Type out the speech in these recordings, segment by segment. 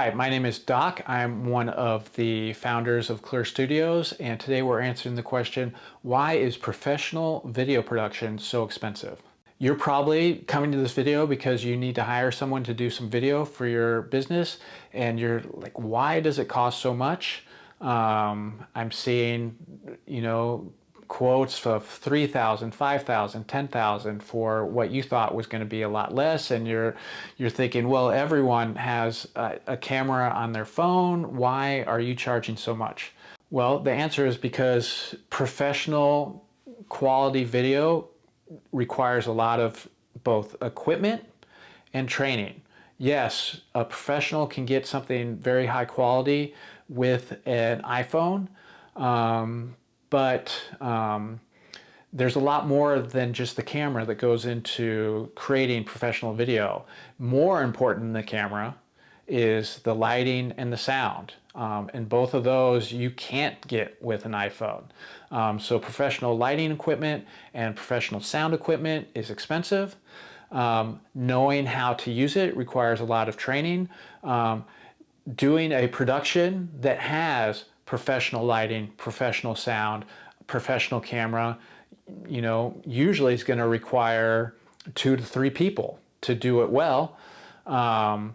Hi, my name is Doc. I'm one of the founders of Kleur Studios, and today we're answering the question, why is professional video production so expensive? You're probably coming to this video because you need to hire someone to do some video for your business, and you're like, why does it cost so much? I'm seeing, quotes of 3,000, 5,000, 10,000 for what you thought was going to be a lot less, and you're thinking, well, everyone has a camera on their phone. Why are you charging so much? Well, the answer is because professional quality video requires a lot of both equipment and training. Yes, a professional can get something very high quality with an iPhone, but there's a lot more than just the camera that goes into creating professional video. More important than the camera is the lighting and the sound. And both of those you can't get with an iPhone. So professional lighting equipment and professional sound equipment is expensive. Knowing how to use it requires a lot of training. Doing a production that has professional lighting, professional sound, professional camera, usually is going to require 2 to 3 people to do it well. I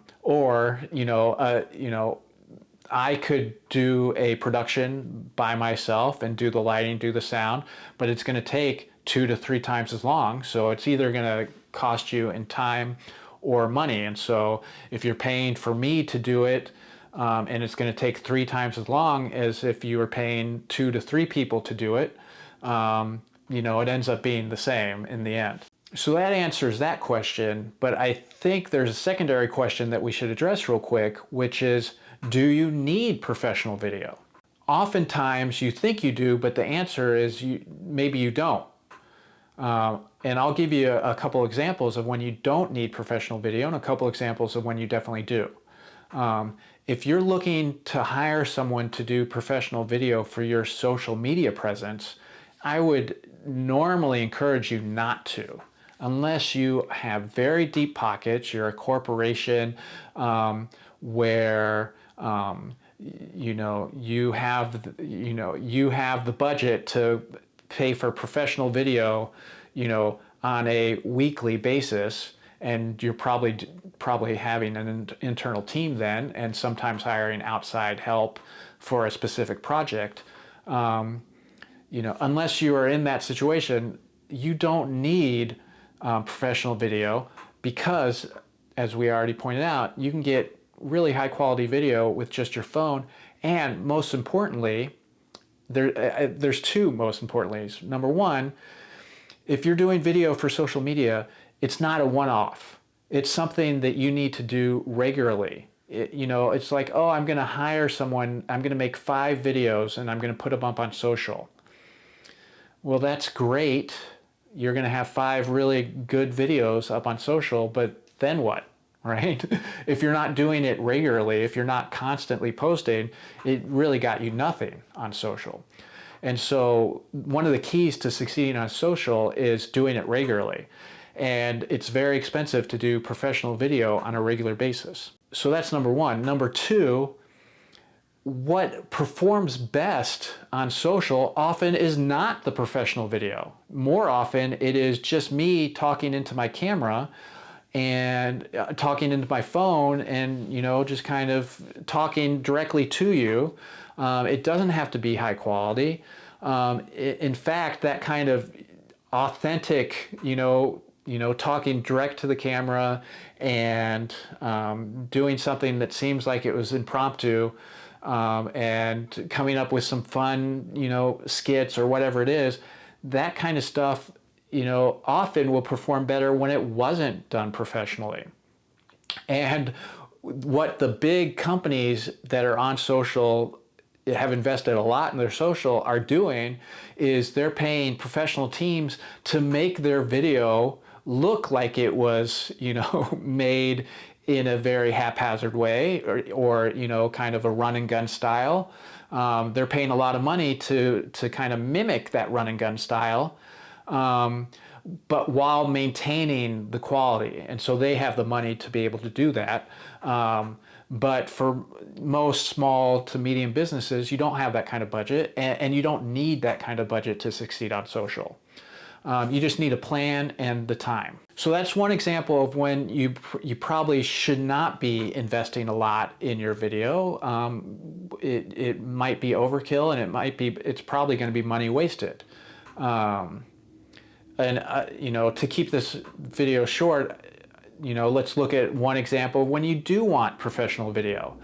could do a production by myself and do the lighting, do the sound, but it's going to take 2 to 3 times as long. So it's either going to cost you in time or money. And so if you're paying for me to do it, and it's going to take 3 times as long as if you were paying 2 to 3 people to do it, it ends up being the same in the end. So that answers that question, but I think there's a secondary question that we should address real quick, which is, do you need professional video? Oftentimes you think you do, but the answer is maybe you don't. And I'll give you a couple examples of when you don't need professional video and a couple examples of when you definitely do. If you're looking to hire someone to do professional video for your social media presence, I would normally encourage you not to, unless you have very deep pockets, you're a corporation where you have the budget to pay for professional video, on a weekly basis, and you're probably having an internal team then, and sometimes hiring outside help for a specific project. Unless you are in that situation, you don't need professional video, because, as we already pointed out, you can get really high quality video with just your phone. And most importantly, there's 2 most importantly. Number one, if you're doing video for social media, it's not a one-off. It's something that you need to do regularly. It's like, oh, I'm going to hire someone, I'm going to make 5 videos and I'm going to put them up on social. Well, that's great. You're going to have 5 really good videos up on social, but then what, right? If you're not doing it regularly, if you're not constantly posting, it really got you nothing on social. And so one of the keys to succeeding on social is doing it regularly. And it's very expensive to do professional video on a regular basis. So that's number one. Number two, what performs best on social often is not the professional video. More often it is just me talking into my camera and talking into my phone and, just kind of talking directly to you. It doesn't have to be high quality. In fact, that kind of authentic, talking direct to the camera and doing something that seems like it was impromptu, and coming up with some fun, skits or whatever it is, that kind of stuff, often will perform better when it wasn't done professionally. And what the big companies that are on social have invested a lot in their social are doing is they're paying professional teams to make their video look like it was, made in a very haphazard way, or kind of a run and gun style. They're paying a lot of money to kind of mimic that run and gun style. but while maintaining the quality. And so they have the money to be able to do that. But for most small to medium businesses, you don't have that kind of budget, and you don't need that kind of budget to succeed on social. You just need a plan and the time. So that's one example of when you probably should not be investing a lot in your video. It might be overkill, and it's probably going to be money wasted. You know, to keep this video short, you know, let's look at one example when you do want professional video.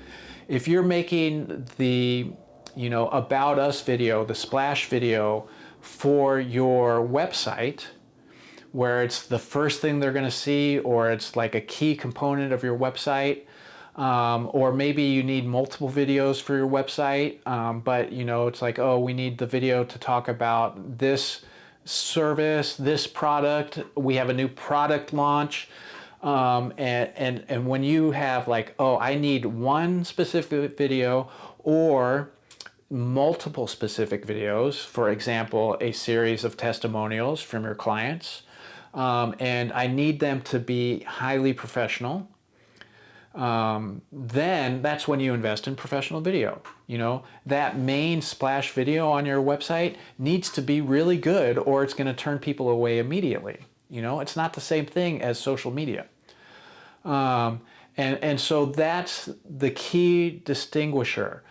If you're making the, you know, about us video, the splash video for your website, where it's the first thing they're going to see, or it's like a key component of your website, or maybe you need multiple videos for your website, but you know, it's like, oh, we need the video to talk about this service, this product, we have a new product launch. And when you have like, oh, I need one specific video or multiple specific videos, for example, a series of testimonials from your clients, and I need them to be highly professional, then that's when you invest in professional video. You know, that main splash video on your website needs to be really good, or it's going to turn people away immediately. You know, it's not the same thing as social media. And so that's the key distinguisher.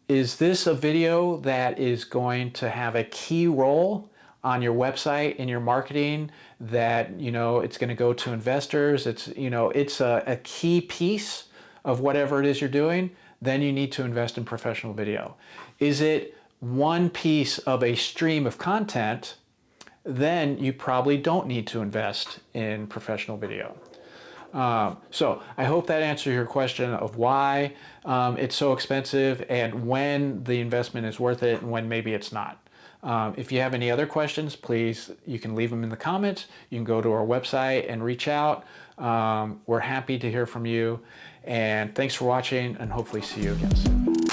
Is this a video that is going to have a key role on your website, in your marketing, that, you know, it's going to go to investors, it's, you know, it's a key piece of whatever it is you're doing, then you need to invest in professional video. Is it one piece of a stream of content, then you probably don't need to invest in professional video. So I hope that answers your question of why it's so expensive and when the investment is worth it and when maybe it's not. If you have any other questions, please, you can leave them in the comments. You can go to our website and reach out. We're happy to hear from you. And thanks for watching, and hopefully see you again soon.